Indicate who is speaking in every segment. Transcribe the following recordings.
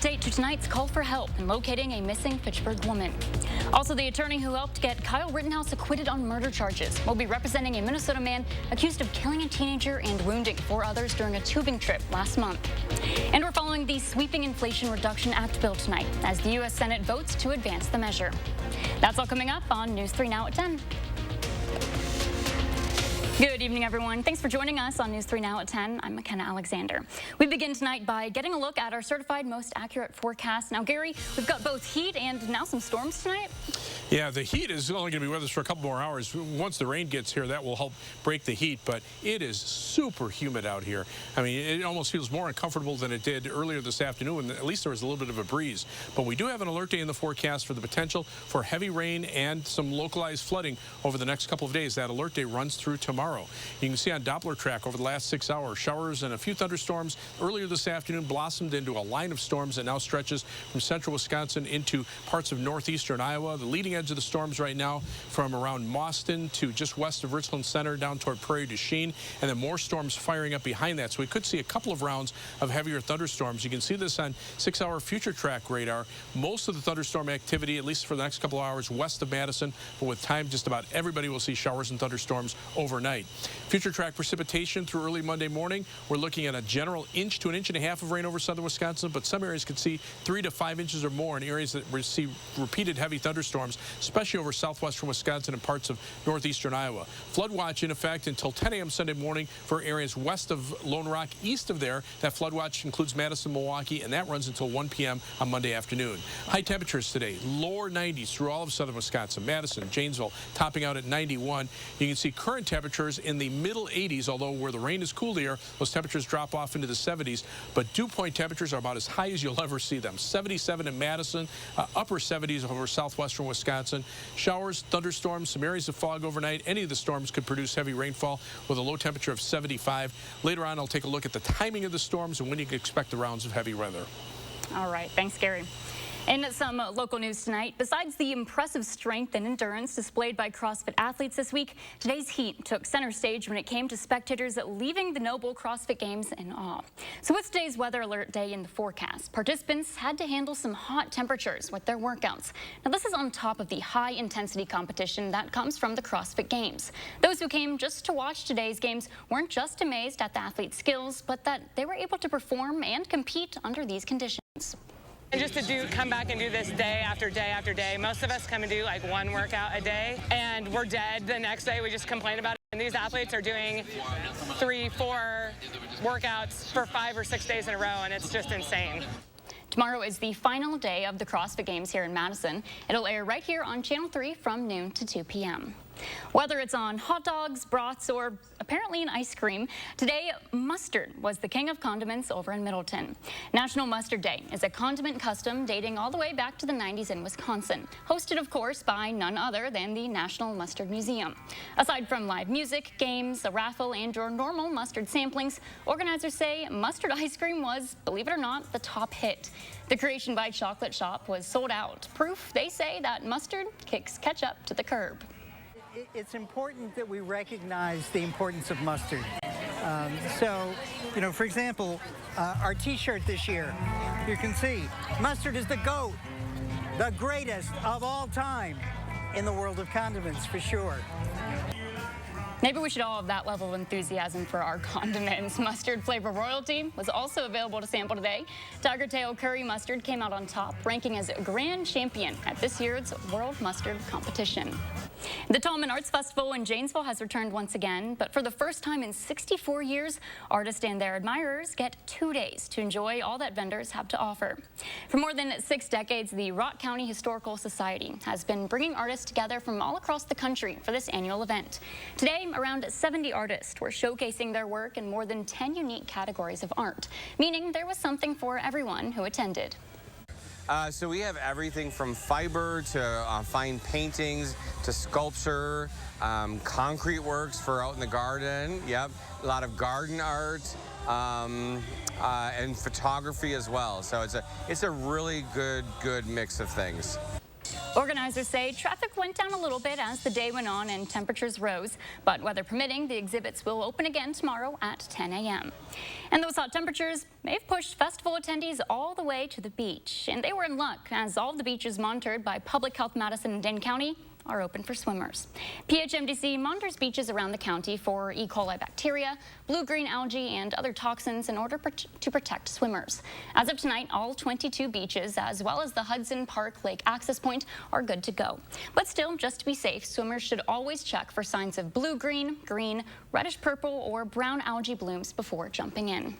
Speaker 1: update to tonight's call for help in locating a missing Fitchburg woman. Also, the attorney who helped get Kyle Rittenhouse acquitted on murder charges will be representing a Minnesota man accused of killing a teenager and wounding 4 others during a tubing trip last month. And we're following the sweeping Inflation Reduction Act bill tonight as the U.S. Senate votes to advance the measure. That's all coming up on News 3 Now at 10. Good evening, everyone. Thanks for joining us on News 3 Now at 10. I'm McKenna Alexander. We begin tonight by getting a look at our certified most accurate forecast. Now, Gary, we've got both heat and now some storms tonight.
Speaker 2: Yeah, the heat is only going to be with us for a couple more hours. Once the rain gets here, that will help break the heat, but it is super humid out here. I mean, it almost feels more uncomfortable than it did earlier this afternoon, and at least there was a little bit of a breeze. But we do have an alert day in the forecast for the potential for heavy rain and some localized flooding over the next couple of days. That alert day runs through tomorrow. You can see on Doppler track over the last 6 hours, showers and a few thunderstorms earlier this afternoon blossomed into a line of storms that now stretches from central Wisconsin into parts of northeastern Iowa. The leading edge of the storms right now from around Mauston to just west of Richland Center down toward Prairie du Chien, and then more storms firing up behind that. So we could see a couple of rounds of heavier thunderstorms. You can see this on 6-hour future track radar. Most of the thunderstorm activity, at least for the next couple of hours, west of Madison, but with time just about everybody will see showers and thunderstorms overnight. Future track precipitation through early Monday morning. We're looking at a general inch to 1.5 inches of rain over southern Wisconsin, but some areas could see 3 to 5 inches or more in areas that receive repeated heavy thunderstorms, especially over southwestern Wisconsin and parts of northeastern Iowa. Flood watch in effect until 10 a.m. Sunday morning for areas west of Lone Rock. East of there, that flood watch includes Madison, Milwaukee, and that runs until 1 p.m. on Monday afternoon. High temperatures today, lower 90s through all of southern Wisconsin, Madison, Janesville, topping out at 91. You can see current temperatures in the middle 80s, although where the rain is cooled here, those temperatures drop off into the 70s. But dew point temperatures are about as high as you'll ever see them. 77 in Madison, upper 70s over southwestern Wisconsin. Showers, thunderstorms, some areas of fog overnight. Any of the storms could produce heavy rainfall with a low temperature of 75. Later on, I'll take a look at the timing of the storms and when you can expect the rounds of heavy weather.
Speaker 1: All right. Thanks, Gary. In some local news tonight, besides the impressive strength and endurance displayed by CrossFit athletes this week, today's heat took center stage when it came to spectators leaving the Noble CrossFit Games in awe. So with today's weather alert day in the forecast, participants had to handle some hot temperatures with their workouts. Now this is on top of the high intensity competition that comes from the CrossFit Games. Those who came just to watch today's games weren't just amazed at the athletes' skills, but that they were able to perform and compete under these conditions.
Speaker 3: And just to come back and do this day after day after day. Most of us come and do like one workout a day and we're dead the next day. We just complain about it. And these athletes are doing 3, 4 workouts for 5 or 6 days in a row, and it's just insane.
Speaker 1: Tomorrow is the final day of the CrossFit Games here in Madison. It'll air right here on Channel 3 from noon to 2 p.m. Whether it's on hot dogs, brats, or apparently an ice cream, today mustard was the king of condiments over in Middleton. National Mustard Day is a condiment custom dating all the way back to the 90s in Wisconsin, hosted, of course, by none other than the National Mustard Museum. Aside from live music, games, a raffle, and your normal mustard samplings, organizers say mustard ice cream was, believe it or not, the top hit. The Creation by Chocolate Shop was sold out. Proof, they say, that mustard kicks ketchup to the curb.
Speaker 4: It's important that we recognize the importance of mustard. So, you know, for example, our t-shirt this year, you can see mustard is the GOAT, the greatest of all time in the world of condiments, for sure.
Speaker 1: Maybe we should all have that level of enthusiasm for our condiments. Mustard flavor royalty was also available to sample today. Tiger Tail Curry Mustard came out on top, ranking as grand champion at this year's World Mustard Competition. The Tallman Arts Festival in Janesville has returned once again, but for the first time in 64 years, artists and their admirers get 2 days to enjoy all that vendors have to offer. For more than 6 decades, the Rock County Historical Society has been bringing artists together from all across the country for this annual event. Today, around 70 artists were showcasing their work in more than 10 unique categories of art, meaning there was something for everyone who attended.
Speaker 5: So we have everything from fiber to fine paintings to sculpture, concrete works for out in the garden. Yep, a lot of garden art and photography as well. So it's a really good mix of things.
Speaker 1: Organizers say traffic went down a little bit as the day went on and temperatures rose, but weather permitting, the exhibits will open again tomorrow at 10 a.m. And those hot temperatures may have pushed festival attendees all the way to the beach, and they were in luck as all of the beaches monitored by Public Health Madison and Dane County are open for swimmers. PHMDC monitors beaches around the county for E. coli bacteria, blue-green algae, and other toxins in order to protect swimmers. As of tonight, all 22 beaches, as well as the Hudson Park Lake Access Point, are good to go. But still, just to be safe, swimmers should always check for signs of blue-green, green, reddish-purple, or brown algae blooms before jumping in.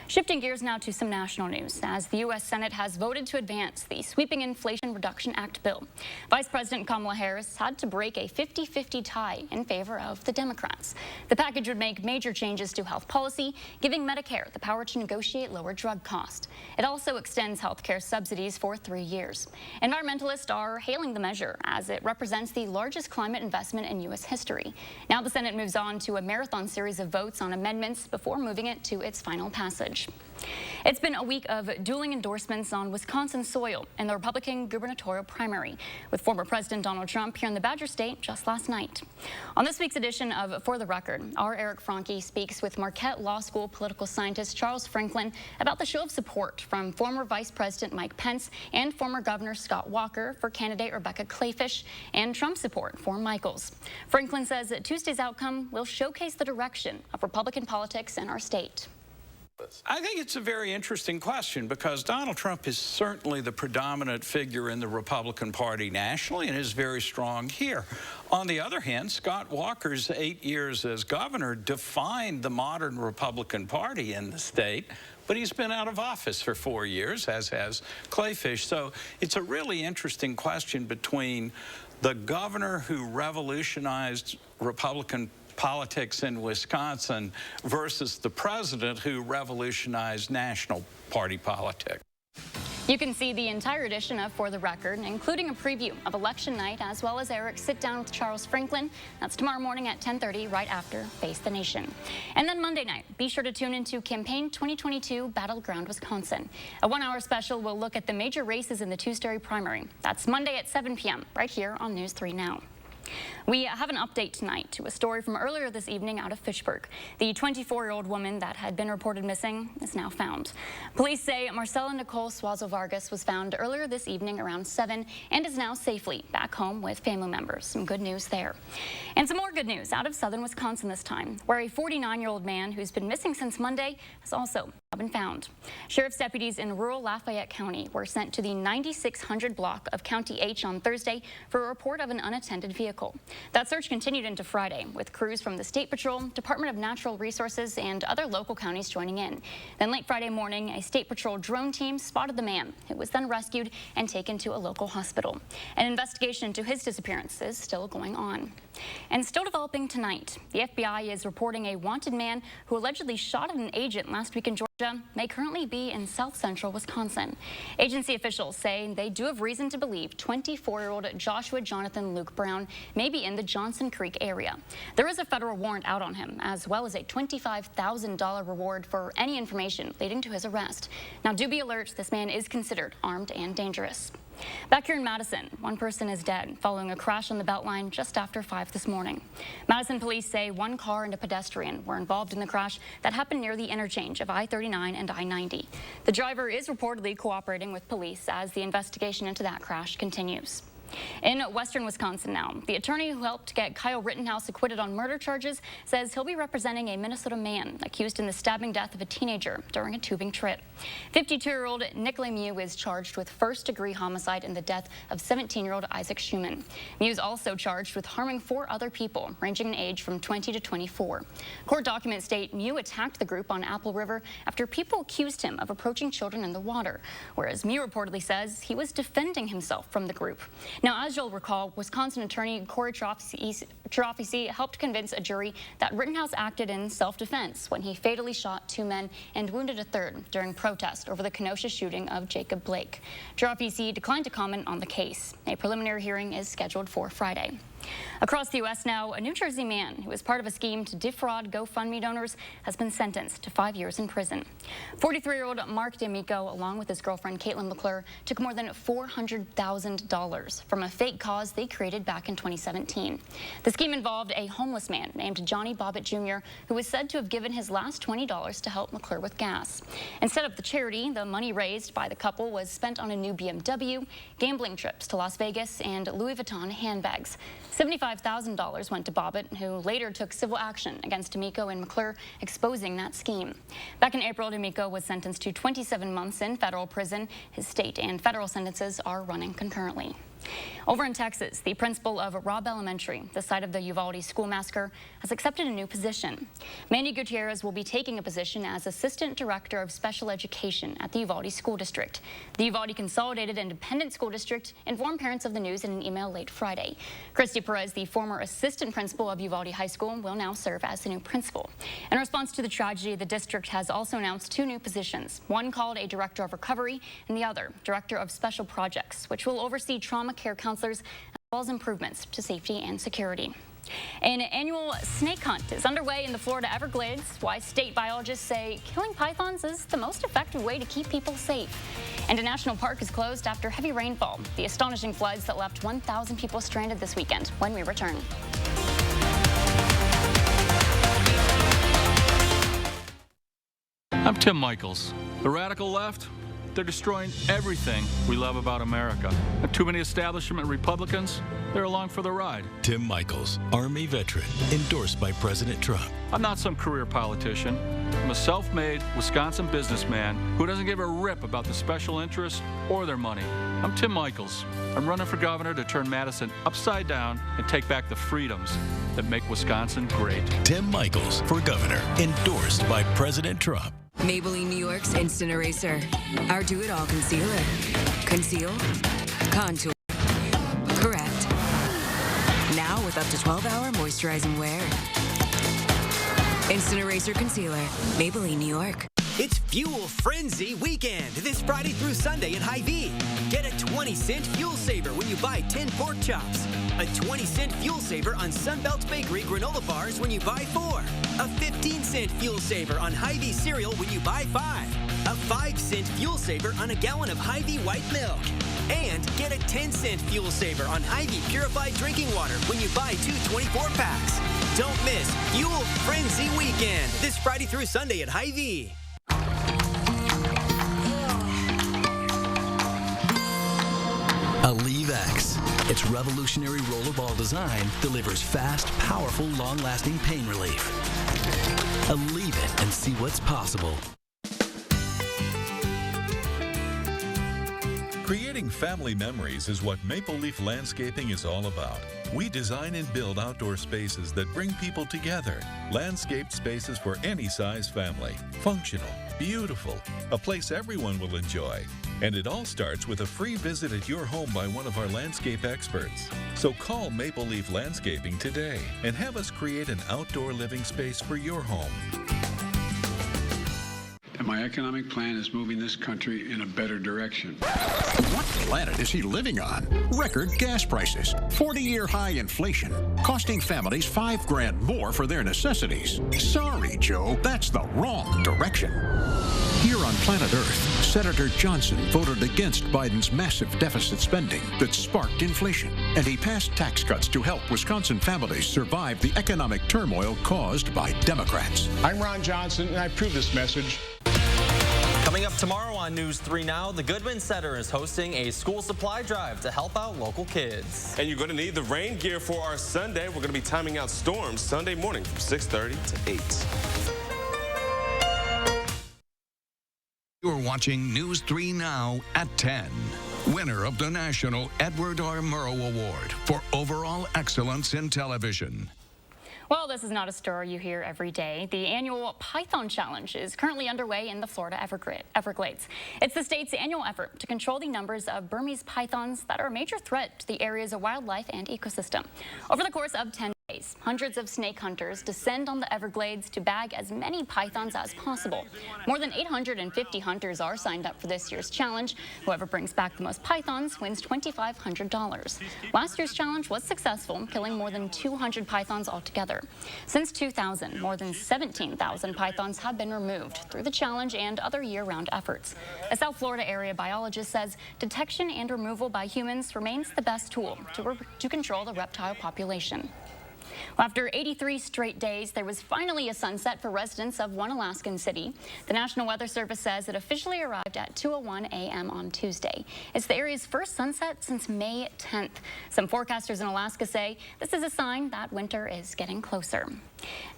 Speaker 1: Shifting gears now to some national news, as the U.S. Senate has voted to advance the Sweeping Inflation Reduction Act bill. Vice President Kamala Harris had to break a 50-50 tie in favor of the Democrats. The package would make major changes to health policy, giving Medicare the power to negotiate lower drug costs. It also extends health care subsidies for 3 years. Environmentalists are hailing the measure, as it represents the largest climate investment in U.S. history. Now the Senate moves on to a marathon series of votes on amendments before moving it to its final passage. It's been a week of dueling endorsements on Wisconsin soil in the Republican gubernatorial primary, with former President Donald Trump here in the Badger State just last night. On this week's edition of For the Record, our Eric Franke speaks with Marquette Law School political scientist Charles Franklin about the show of support from former Vice President Mike Pence and former Governor Scott Walker for candidate Rebecca Kleefisch, and Trump support for Michaels. Franklin says that Tuesday's outcome will showcase the direction of Republican politics in our state.
Speaker 6: I think it's a very interesting question because Donald Trump is certainly the predominant figure in the Republican Party nationally and is very strong here. On the other hand, Scott Walker's 8 years as governor defined the modern Republican Party in the state, but he's been out of office for 4 years, as has Kleefisch. So it's a really interesting question between the governor who revolutionized Republican politics in Wisconsin versus the president who revolutionized national party politics.
Speaker 1: You can see the entire edition of For the Record, including a preview of election night, as well as Eric's sit down with Charles Franklin. That's tomorrow morning at 10:30, right after Face the Nation. And then Monday night, be sure to tune into Campaign 2022 Battleground Wisconsin. A 1-hour special will look at the major races in the two-story primary. That's Monday at 7 p.m. right here on News 3 Now. We have an update tonight to a story from earlier this evening out of Fitchburg. The 24-year-old woman that had been reported missing is now found. Police say Marcella Nicole Suazo Vargas was found earlier this evening around 7 and is now safely back home with family members. Some good news there. And some more good news out of southern Wisconsin this time, where a 49-year-old man who's been missing since Monday has also been found. Sheriff's deputies in rural Lafayette County were sent to the 9600 block of County H on Thursday for a report of an unattended vehicle. That search continued into Friday, with crews from the State Patrol, Department of Natural Resources, and other local counties joining in. Then late Friday morning, a State Patrol drone team spotted the man, who was then rescued and taken to a local hospital. An investigation into his disappearance is still going on. And still developing tonight, the FBI is reporting a wanted man who allegedly shot at an agent last week in Georgia may currently be in south central Wisconsin. Agency officials say they do have reason to believe 24-year-old Joshua Jonathan Luke Brown may be in the Johnson Creek area. There is a federal warrant out on him, as well as a $25,000 reward for any information leading to his arrest. Now, do be alert, this man is considered armed and dangerous. Back here in Madison, one person is dead following a crash on the Beltline just after 5 this morning. Madison police say one car and a pedestrian were involved in the crash that happened near the interchange of I-39 and I-90. The driver is reportedly cooperating with police as the investigation into that crash continues. In western Wisconsin now, the attorney who helped get Kyle Rittenhouse acquitted on murder charges says he'll be representing a Minnesota man accused in the stabbing death of a teenager during a tubing trip. 52-year-old Nick Lemieux is charged with first-degree homicide in the death of 17-year-old Isaac Schumann. Mew is also charged with harming 4 other people, ranging in age from 20 to 24. Court documents state Mew attacked the group on Apple River after people accused him of approaching children in the water, whereas Mew reportedly says he was defending himself from the group. Now, as you'll recall, Wisconsin attorney Corey Trotsky Giraffe helped convince a jury that Rittenhouse acted in self-defense when he fatally shot 2 men and wounded a third during protest over the Kenosha shooting of Jacob Blake. Giraffe declined to comment on the case. A preliminary hearing is scheduled for Friday. Across the U.S. now, a New Jersey man who was part of a scheme to defraud Gofundme donors has been sentenced to 5 years in prison. 43-year-old Mark D'Amico, along with his girlfriend Caitlin McClure, took more than $400,000 from a fake cause they created back in 2017. The scheme involved a homeless man named Johnny Bobbitt Jr., who was said to have given his last $20 to help McClure with gas. Instead of the charity, the money raised by the couple was spent on a new BMW, gambling trips to Las Vegas, and Louis Vuitton handbags. $75,000 went to Bobbitt, who later took civil action against D'Amico and McClure, exposing that scheme. Back in April, D'Amico was sentenced to 27 months in federal prison. His state and federal sentences are running concurrently. Over in Texas, the principal of Robb Elementary, the site of the Uvalde school massacre, has accepted a new position. Mandy Gutierrez will be taking a position as Assistant Director of Special Education at the Uvalde School District. The Uvalde Consolidated Independent School District informed parents of the news in an email late Friday. Christy Perez, the former assistant principal of Uvalde High School, will now serve as the new principal. In response to the tragedy, the district has also announced 2 new positions, one called a Director of Recovery and the other, Director of Special Projects, which will oversee trauma care counselors as well as improvements to safety and security. An annual snake hunt is underway in the Florida Everglades. Why state biologists say killing pythons is the most effective way to keep people safe. And a national park is closed after heavy rainfall. The astonishing floods that left 1,000 people stranded this weekend. When we return.
Speaker 7: I'm Tim Michaels. The radical left, they're destroying everything we love about America. And too many establishment Republicans, they're along for the ride.
Speaker 8: Tim Michaels, Army veteran, endorsed by President Trump.
Speaker 7: I'm not some career politician. I'm a self-made Wisconsin businessman who doesn't give a rip about the special interests or their money. I'm Tim Michaels. I'm running for governor to turn Madison upside down and take back the freedoms that make Wisconsin great.
Speaker 8: Tim Michaels for governor, endorsed by President Trump.
Speaker 9: Maybelline New York's Instant Eraser. Our do-it-all concealer. Conceal. Contour. Correct. Now with up to 12-hour moisturizing wear. Instant Eraser Concealer. Maybelline New York.
Speaker 10: It's Fuel Frenzy Weekend this Friday through Sunday at Hy-Vee. Get a 20-cent fuel saver when you buy 10 pork chops. A 20-cent fuel saver on Sunbelt Bakery granola bars when you buy 4. A 15-cent fuel saver on Hy-Vee cereal when you buy 5. A 5-cent fuel saver on a gallon of Hy-Vee white milk. And get a 10-cent fuel saver on Hy-Vee purified drinking water when you buy 2 24-packs. Don't miss Fuel Frenzy Weekend this Friday through Sunday at Hy-Vee.
Speaker 8: Aleve X. Its revolutionary rollerball design delivers fast, powerful, long-lasting pain relief. Aleve it and see what's possible.
Speaker 11: Creating family memories is what Maple Leaf Landscaping is all about. We design and build outdoor spaces that bring people together. Landscaped spaces for any size family. Functional, beautiful, a place everyone will enjoy. And it all starts with a free visit at your home by one of our landscape experts. So call Maple Leaf Landscaping today and have us create an outdoor living space for your home.
Speaker 12: And my economic plan is moving this country in a better direction.
Speaker 13: What planet is he living on? Record gas prices, 40-year high inflation, costing families $5 grand more for their necessities. Sorry, Joe, that's the wrong direction. Here on planet Earth, Senator Johnson voted against Biden's massive deficit spending that sparked inflation, and he passed tax cuts to help Wisconsin families survive the economic turmoil caused by Democrats.
Speaker 12: I'm Ron Johnson, and I approve this message.
Speaker 14: Coming up tomorrow on News 3 Now, the Goodman Center is hosting a school supply drive to help out local kids.
Speaker 5: And you're going to need the rain gear for our Sunday. We're going to be timing out storms Sunday morning from 6:30 to 8.
Speaker 13: You're watching News 3 Now at 10. Winner of the National Edward R. Murrow Award for Overall Excellence in Television.
Speaker 1: Well, this is not a story you hear every day. The annual Python Challenge is currently underway in the Florida Everglades. It's the state's annual effort to control the numbers of Burmese pythons that are a major threat to the area's wildlife and ecosystem. Over the course of 10 days, days, hundreds of snake hunters descend on the Everglades to bag as many pythons as possible. More than 850 hunters are signed up for this year's challenge. Whoever brings back the most pythons wins $2,500. Last year's challenge was successful, killing more than 200 pythons altogether. Since 2000, more than 17,000 pythons have been removed through the challenge and other year-round efforts. A South Florida area biologist says detection and removal by humans remains the best tool to control the reptile population. Well, after 83 straight days, there was finally a sunset for residents of one Alaskan city. The National Weather Service says it officially arrived at 2:01 a.m. on Tuesday. It's the area's first sunset since May 10th. Some forecasters in Alaska say this is a sign that winter is getting closer.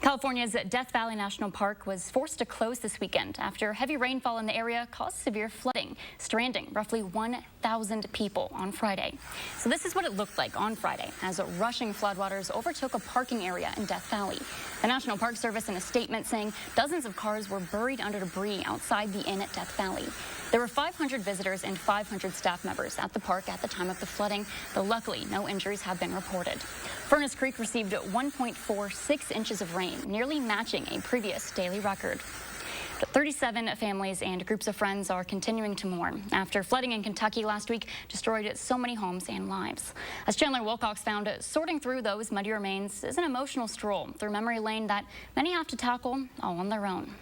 Speaker 1: California's Death Valley National Park was forced to close this weekend after heavy rainfall in the area caused severe flooding, stranding roughly 1,000 people on Friday. So this is what it looked like on Friday as rushing floodwaters overtook a parking area in Death Valley. The National Park Service in a statement saying dozens of cars were buried under debris outside the inn at Death Valley. There were 500 visitors and 500 staff members at the park at the time of the flooding, though luckily no injuries have been reported. Furnace Creek received 1.46 inches of rain, nearly matching a previous daily record. 37 families and groups of friends are continuing to mourn after flooding in Kentucky last week destroyed so many homes and lives. As Chandler Wilcox found, sorting through those muddy remains is an emotional stroll through memory lane that many have to tackle all on their own.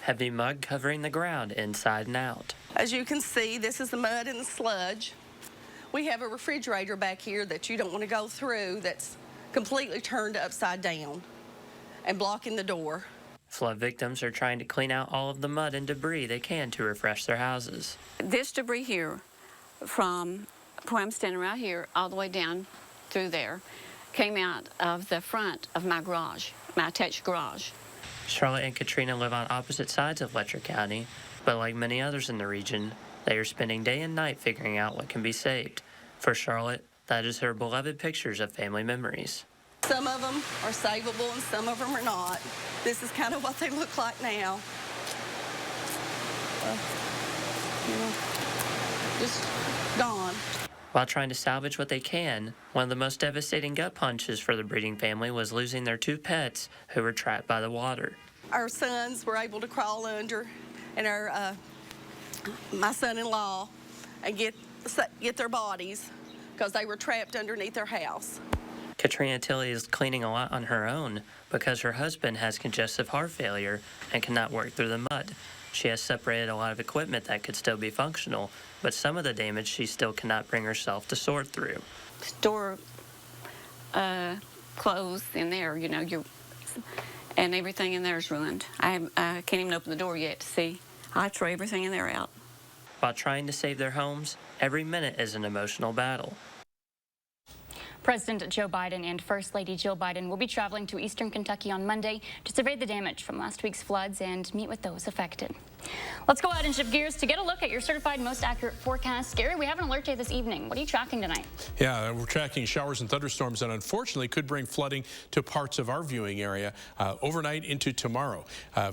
Speaker 15: Heavy mud covering the ground inside and out.
Speaker 16: As you can see, this is the mud and the sludge. We have a refrigerator back here that you don't want to go through that's completely turned upside down and blocking the door.
Speaker 15: Flood victims are trying to clean out all of the mud and debris they can to refresh their houses.
Speaker 17: This debris here, from where I'm standing right here all the way down through there, came out of the front of my garage, my attached garage.
Speaker 15: Charlotte and Katrina live on opposite sides of Letcher County, but like many others in the region, they are spending day and night figuring out what can be saved. For Charlotte, that is her beloved pictures of family memories.
Speaker 16: Some of them are savable and some of them are not. This is kind of what they look like now. Just gone.
Speaker 15: While trying to salvage what they can, one of the most devastating gut punches for the breeding family was losing their two pets who were trapped by the water.
Speaker 16: Our sons were able to crawl under, and my son-in-law, and get their bodies because they were trapped underneath their house.
Speaker 15: Katrina Tilley is cleaning a lot on her own because her husband has congestive heart failure and cannot work through the mud. She has separated a lot of equipment that could still be functional, but some of the damage she still cannot bring herself to sort through.
Speaker 17: Store clothes in there, you know, and everything in there is ruined. I can't even open the door yet to see. I throw everything in there out.
Speaker 15: While trying to save their homes, every minute is an emotional battle.
Speaker 1: President Joe Biden and First Lady Jill Biden will be traveling to eastern Kentucky on Monday to survey the damage from last week's floods and meet with those affected. Let's go ahead and shift gears to get a look at your certified most accurate forecast. Gary, we have an alert day this evening. What are you tracking tonight?
Speaker 2: Yeah, we're tracking showers and thunderstorms that unfortunately could bring flooding to parts of our viewing area overnight into tomorrow.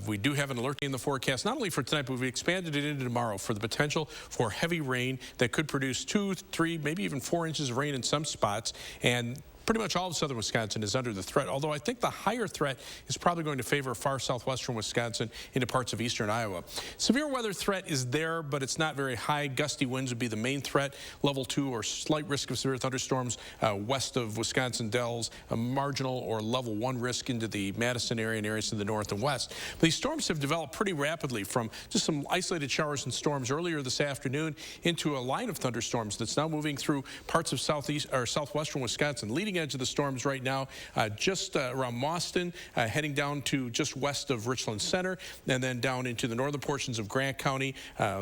Speaker 2: We do have an alert day in the forecast, not only for tonight, but we've expanded it into tomorrow for the potential for heavy rain that could produce 2, 3, maybe even 4 inches of rain in some spots. And pretty much all of southern Wisconsin is under the threat, although I think the higher threat is probably going to favor far southwestern Wisconsin into parts of eastern Iowa. Severe weather threat is there, but it's not very high. Gusty winds would be the main threat. Level 2 or slight risk of severe thunderstorms west of Wisconsin Dells, a marginal or level 1 risk into the Madison area and areas to the north and west. These storms have developed pretty rapidly from just some isolated showers and storms earlier this afternoon into a line of thunderstorms that's now moving through parts of southeast or southwestern Wisconsin, leading edge of the storms right now just around Mauston, heading down to just west of Richland Center, and then down into the northern portions of Grant County,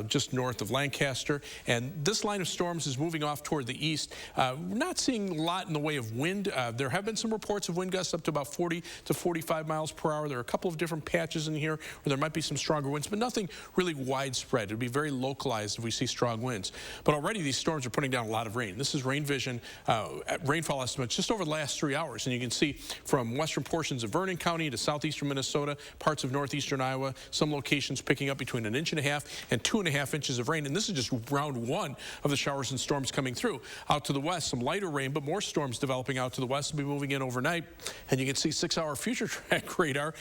Speaker 2: just north of Lancaster. And this line of storms is moving off toward the east. We're not seeing a lot in the way of wind. There have been some reports of wind gusts up to about 40 to 45 miles per hour. There are a couple of different patches in here where there might be some stronger winds, but nothing really widespread. It would be very localized if we see strong winds. But already these storms are putting down a lot of rain. This is rain vision, rainfall estimates just over the last 3 hours. And you can see from western portions of Vernon County to southeastern Minnesota, parts of northeastern Iowa, some locations picking up between 1.5 inches and 2.5 inches of rain. And this is just round one of the showers and storms coming through. Out to the west, some lighter rain, but more storms developing out to the west will be moving in overnight. And you can see 6-hour future track radar,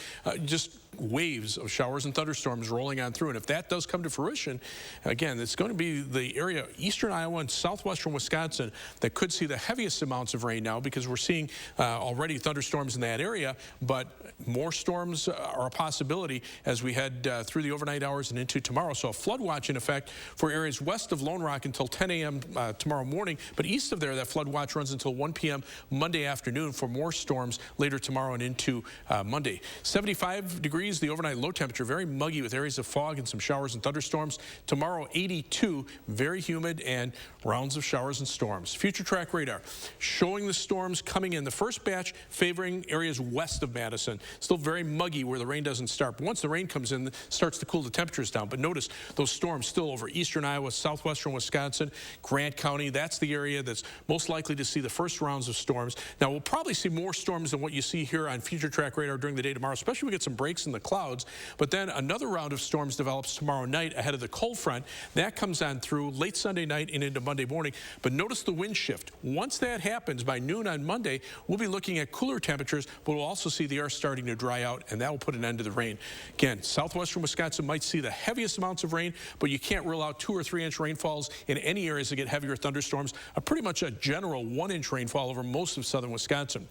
Speaker 2: just waves of showers and thunderstorms rolling on through. And if that does come to fruition, again, it's going to be the area, eastern Iowa and southwestern Wisconsin, that could see the heaviest amounts of rain now, because we're seeing already thunderstorms in that area, but more storms are a possibility as we head through the overnight hours and into tomorrow. So a flood watch in effect for areas west of Lone Rock until 10 a.m. Tomorrow morning, but east of there, that flood watch runs until 1 p.m. Monday afternoon for more storms later tomorrow and into Monday. 75 degrees, the overnight low temperature, very muggy with areas of fog and some showers and thunderstorms. Tomorrow, 82, very humid and rounds of showers and storms. Future track radar showing the storms coming in. The first batch favoring areas west of Madison. Still very muggy where the rain doesn't start. But once the rain comes in, it starts to cool the temperatures down. But notice those storms still over eastern Iowa, southwestern Wisconsin, Grant County. That's the area that's most likely to see the first rounds of storms. Now, we'll probably see more storms than what you see here on future track radar during the day tomorrow, especially when we get some breaks in the clouds. But then another round of storms develops tomorrow night ahead of the cold front. That comes on through late Sunday night and into Monday morning. But notice the wind shift. Once that happens by noon on Monday, we'll be looking at cooler temperatures, but we'll also see the air starting to dry out, and that will put an end to the rain. Again, southwestern Wisconsin might see the heaviest amounts of rain, but you can't rule out 2 or 3 inch rainfalls in any areas that get heavier thunderstorms. Pretty much a general 1 inch rainfall over most of southern Wisconsin.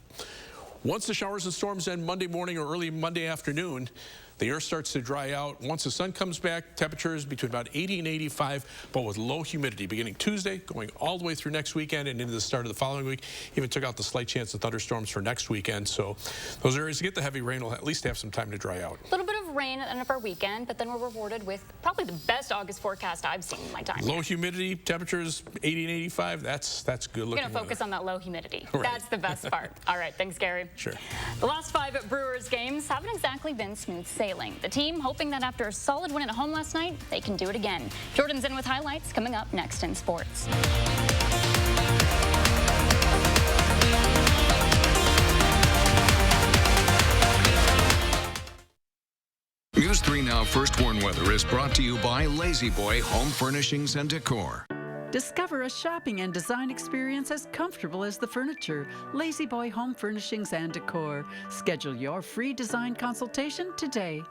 Speaker 2: Once the showers and storms end Monday morning or early Monday afternoon, the air starts to dry out. Once the sun comes back, temperatures between about 80 and 85, but with low humidity beginning Tuesday, going all the way through next weekend and into the start of the following week. Even took out the slight chance of thunderstorms for next weekend. So those areas that get the heavy rain will at least have some time to dry out.
Speaker 1: A little bit of rain at the end of our weekend, but then we're rewarded with probably the best August forecast I've seen in my time.
Speaker 2: Low humidity, temperatures 80 and 85, that's good looking.
Speaker 1: We're going to focus on that low humidity.
Speaker 2: Right.
Speaker 1: That's the best part. All right, thanks, Gary.
Speaker 2: Sure.
Speaker 1: The last 5 Brewers games haven't exactly been smooth sailing. The team hoping that after a solid win at home last night, they can do it again. Jordan's in with highlights coming up next in sports.
Speaker 18: News 3 Now First Warn Weather is brought to you by Lazy Boy Home Furnishings and Decor.
Speaker 19: Discover a shopping and design experience as comfortable as the furniture. Lazy Boy Home Furnishings and Decor. Schedule your free design consultation today.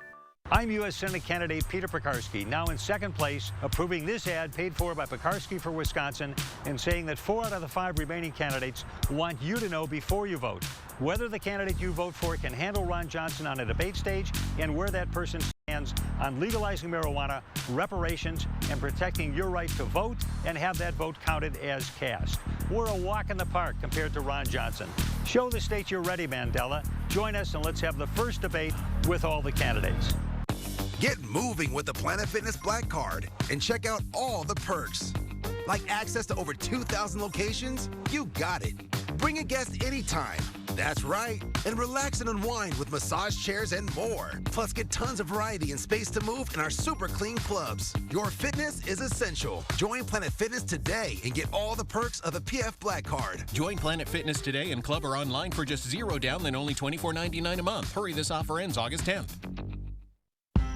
Speaker 20: I'm U.S. Senate candidate Peter Pekarsky, now in second place, approving this ad paid for by Pekarsky for Wisconsin and saying that 4 out of the 5 remaining candidates want you to know before you vote whether the candidate you vote for can handle Ron Johnson on a debate stage and where that person stands on legalizing marijuana, reparations, and protecting your right to vote and have that vote counted as cast. We're a walk in the park compared to Ron Johnson. Show the state you're ready, Mandela. Join us and let's have the first debate with all the candidates.
Speaker 21: Get moving with the Planet Fitness Black Card and check out all the perks. Like access to over 2,000 locations? You got it. Bring a guest anytime. That's right. And relax and unwind with massage chairs and more. Plus, get tons of variety and space to move in our super clean clubs. Your fitness is essential. Join Planet Fitness today and get all the perks of the PF Black Card.
Speaker 22: Join Planet Fitness today in club or online for just $0 down, then only $24.99 a month. Hurry, this offer ends August 10th.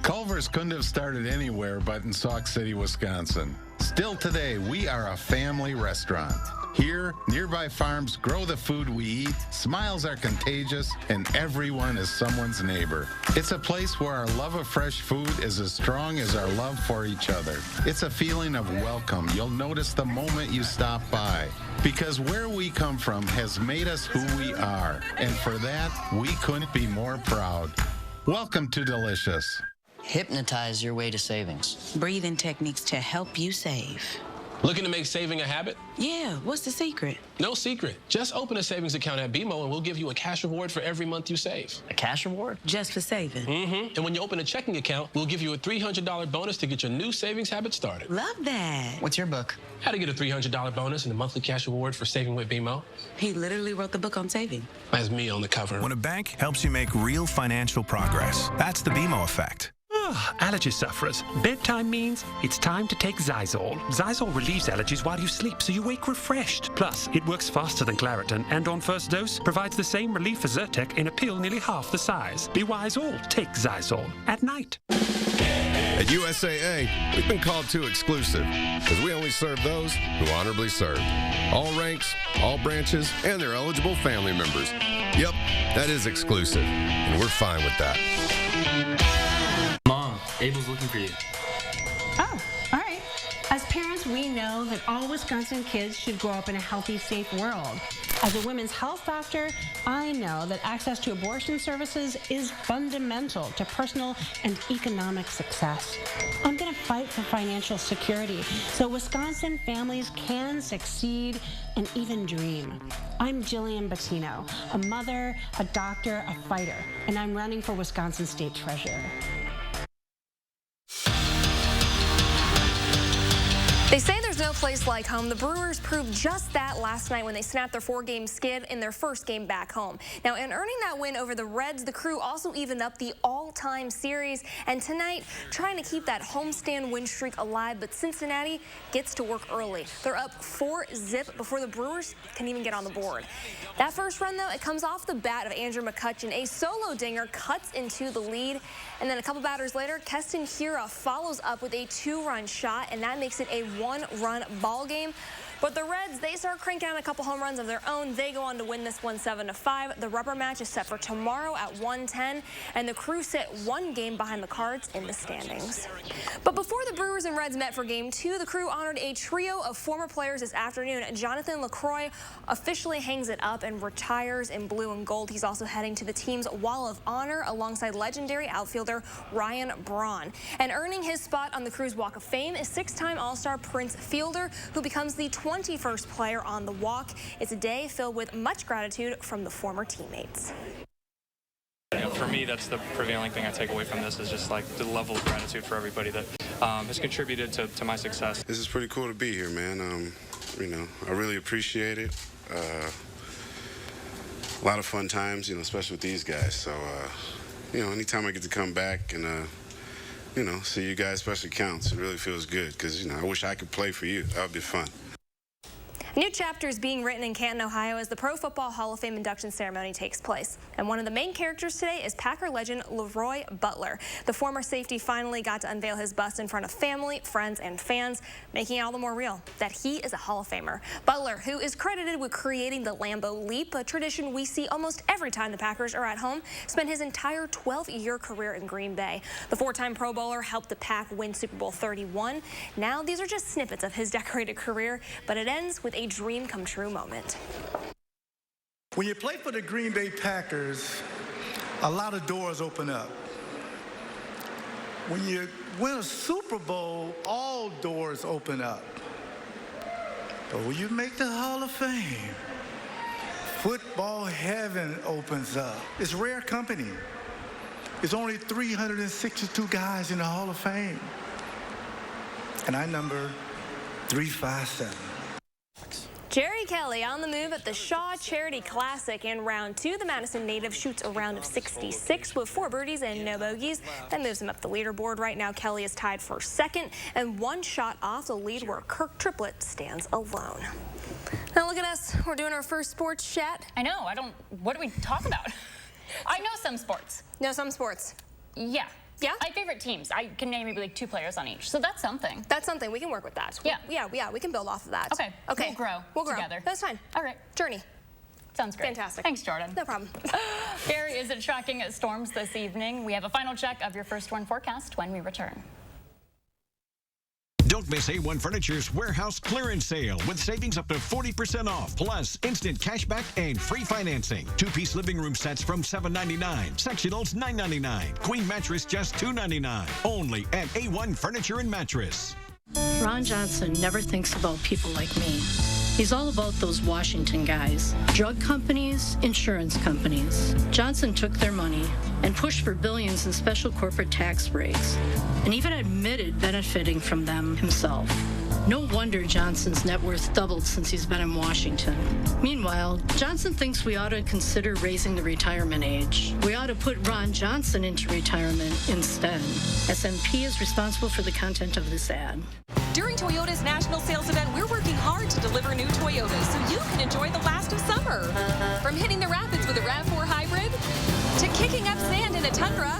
Speaker 23: Culver's couldn't have started anywhere but in Sauk City, Wisconsin. Still today, we are a family restaurant. Here, nearby farms grow the food we eat, smiles are contagious, and everyone is someone's neighbor. It's a place where our love of fresh food is as strong as our love for each other. It's a feeling of welcome you'll notice the moment you stop by. Because where we come from has made us who we are, and for that, we couldn't be more proud. Welcome to Delicious.
Speaker 24: Hypnotize your way to savings.
Speaker 25: Breathing techniques to help you save.
Speaker 26: Looking to make saving a habit?
Speaker 25: Yeah, what's the secret?
Speaker 26: No secret. Just open a savings account at BMO and we'll give you a cash reward for every month you save.
Speaker 24: A cash reward?
Speaker 25: Just for saving?
Speaker 26: Mm-hmm. And when you open a checking account, we'll give you a $300 bonus to get your new savings habit started.
Speaker 25: Love that.
Speaker 24: What's your book?
Speaker 26: How to get a $300 bonus and a monthly cash reward for saving with BMO.
Speaker 25: He literally wrote the book on saving.
Speaker 26: That's me on the cover.
Speaker 27: When a bank helps you make real financial progress, that's the BMO effect.
Speaker 3: Allergy sufferers. Bedtime means it's time to take Zysol. Zysol relieves allergies while you sleep, so you wake refreshed. Plus, it works faster than Claritin, and on first dose, provides the same relief as Zyrtec in a pill nearly half the size. Be wise all. Take Zysol at night.
Speaker 4: At USAA, we've been called too exclusive because we only serve those who honorably serve. All ranks, all branches, and their eligible family members. Yep, that is exclusive, and we're fine with that.
Speaker 6: Mom, Abel's looking for you.
Speaker 7: Oh, all right. As parents, we know that all Wisconsin kids should grow up in a healthy, safe world. As a women's health doctor, I know that access to abortion services is fundamental to personal and economic success. I'm going to fight for financial security so Wisconsin families can succeed and even dream. I'm Jillian Bettino, a mother, a doctor, a fighter, and I'm running for Wisconsin State Treasurer.
Speaker 9: They say there's no place like home. The Brewers proved just that last night when they snapped their 4-game skid in their first game back home. Now, in earning that win over the Reds, the Crew also evened up the all-time series. And tonight, trying to keep that homestand win streak alive, but Cincinnati gets to work early. They're up 4-0 before the Brewers can even get on the board. That first run, though, it comes off the bat of Andrew McCutchen. A solo dinger cuts into the lead. And then a couple batters later, Keston Hiura follows up with a 2-run shot, and that makes it a 1-run ball game. But the Reds, they start cranking out a couple home runs of their own. They go on to win this one 7-5. The rubber match is set for tomorrow at 1:10, and the Crew sit 1 game behind the Cards in the standings. But before the Brewers and Reds met for Game 2, the Crew honored a trio of former players this afternoon. Jonathan LaCroix officially hangs it up and retires in blue and gold. He's also heading to the team's Wall of Honor alongside legendary outfielder Ryan Braun. And earning his spot on the Crew's Walk of Fame is 6-time All-Star Prince Fielder, who becomes the 21st player on the walk. It's a day filled with much gratitude from the former teammates.
Speaker 10: You know, for me, that's the prevailing thing I take away from this is just like the level of gratitude for everybody that has contributed to my success.
Speaker 27: This is pretty cool to be here, man. You know, I really appreciate it. A lot of fun times, you know, especially with these guys. So, you know, anytime I get to come back and, you know, see you guys, especially counts, it really feels good because, you know, I wish I could play for you. That would be fun.
Speaker 9: A new chapter is being written in Canton, Ohio as the Pro Football Hall of Fame induction ceremony takes place. And one of the main characters today is Packer legend Leroy Butler. The former safety finally got to unveil his bust in front of family, friends, and fans, making it all the more real that he is a Hall of Famer. Butler, who is credited with creating the Lambeau Leap, a tradition we see almost every time the Packers are at home, spent his entire 12-year career in Green Bay. The 4-time Pro Bowler helped the Pack win Super Bowl 31. Now, these are just snippets of his decorated career, but it ends with a dream come true moment.
Speaker 28: When you play for the Green Bay Packers, a lot of doors open up. When you win a Super Bowl, all doors open up. But when you make the Hall of Fame, football heaven opens up. It's rare company. There's only 362 guys in the Hall of Fame. And I number 357.
Speaker 9: Jerry Kelly on the move at the Shaw Charity Classic. In round 2, the Madison native shoots a round of 66 with 4 birdies and no bogeys. That moves him up the leaderboard. Right now, Kelly is tied for 2nd and 1 shot off the lead where Kirk Triplett stands alone. Now look at us. We're doing our first sports chat.
Speaker 1: I know. What do we talk about? I know some sports.
Speaker 9: Know some sports?
Speaker 1: Yeah.
Speaker 9: Yeah?
Speaker 1: My favorite teams. I can name maybe like 2 players on each. So that's something.
Speaker 9: That's something. We can work with that.
Speaker 1: Yeah.
Speaker 9: Yeah, we can build off of that.
Speaker 1: Okay. We'll grow together.
Speaker 9: That's fine.
Speaker 1: All right.
Speaker 9: Journey.
Speaker 1: Sounds great.
Speaker 9: Fantastic.
Speaker 1: Thanks, Jordan.
Speaker 9: No problem.
Speaker 1: Gary, is it tracking storms this evening? We have a final check of your first one forecast when we return.
Speaker 13: Don't miss A1 Furniture's warehouse clearance sale with savings up to 40% off, plus instant cashback and free financing. 2-piece living room sets from $7.99, sectionals $9.99, queen mattress just $2.99. Only at A1 Furniture and Mattress.
Speaker 29: Ron Johnson never thinks about people like me. He's all about those Washington guys. Drug companies, insurance companies. Johnson took their money and pushed for billions in special corporate tax breaks, and even admitted benefiting from them himself. No wonder Johnson's net worth doubled since he's been in Washington. Meanwhile, Johnson thinks we ought to consider raising the retirement age. We ought to put Ron Johnson into retirement instead. SMP is responsible for the content of this ad.
Speaker 5: During Toyota's national sales event, we're working hard to deliver new Toyotas so you can enjoy the last of summer. From hitting the rapids with a RAV4 hybrid, to kicking up sand in a Tundra,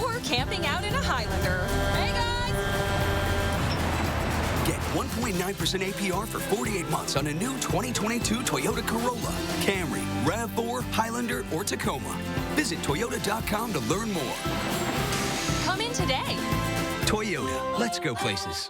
Speaker 5: or camping out in a Highlander. Hey guys!
Speaker 6: Get 1.9% APR for 48 months on a new 2022 Toyota Corolla, Camry, RAV4, Highlander, or Tacoma. Visit Toyota.com to learn more.
Speaker 5: Come in today.
Speaker 6: Toyota, let's go places.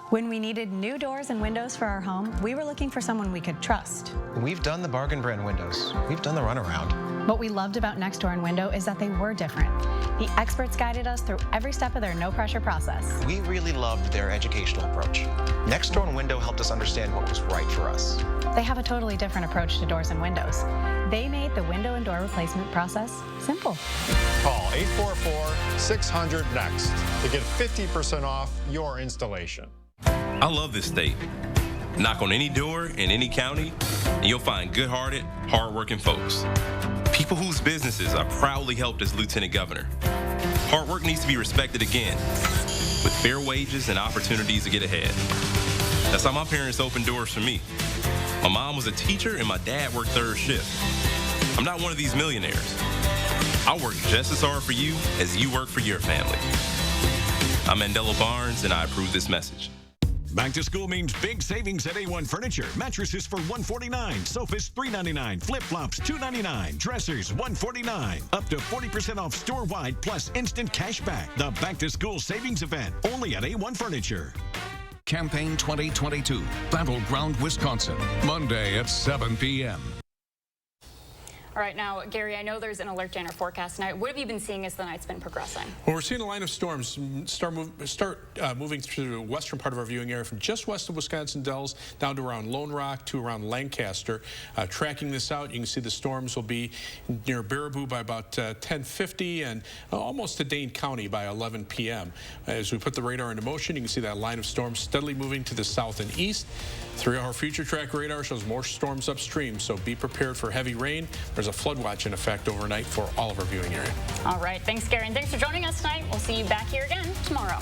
Speaker 8: When we needed new doors and windows for our home, we were looking for someone we could trust.
Speaker 11: We've done the bargain brand windows. We've done the runaround.
Speaker 8: What we loved about Next Door and Window is that they were different. The experts guided us through every step of their no-pressure process.
Speaker 11: We really loved their educational approach. Next Door and Window helped us understand what was right for us.
Speaker 8: They have a totally different approach to doors and windows. They made the window and door replacement process simple.
Speaker 12: Call 844-600-NEXT to get 50% off your installation.
Speaker 14: I love this state. Knock on any door in any county, and you'll find good-hearted, hard-working folks. People whose businesses are proudly helped as Lieutenant Governor. Hard work needs to be respected again, with fair wages and opportunities to get ahead. That's how my parents opened doors for me. My mom was a teacher, and my dad worked third shift. I'm not one of these millionaires. I work just as hard for you as you work for your family. I'm Mandela Barnes, and I approve this message.
Speaker 13: Back to school means big savings at A1 Furniture. Mattresses for $149, sofas $399, flip-flops $299, dressers $149. Up to 40% off store-wide plus instant cash back. The Back to School Savings Event, only at A1 Furniture.
Speaker 18: Campaign 2022, Battleground, Wisconsin, Monday at 7 p.m.
Speaker 1: All right, now, Gary, I know there's an alert in our forecast tonight. What have you been seeing as the night's been progressing?
Speaker 2: Well, we're seeing a line of storms start moving through the western part of our viewing area from just west of Wisconsin Dells down to around Lone Rock to around Lancaster. Tracking this out, you can see the storms will be near Baraboo by about 10:50 and almost to Dane County by 11 p.m. As we put the radar into motion, you can see that line of storms steadily moving to the south and east. 3-hour future track radar shows more storms upstream, so be prepared for heavy rain. There's a flood watch in effect overnight for all of our viewing area.
Speaker 1: All right, thanks, Gary, and thanks for joining us tonight. We'll see you back here again tomorrow.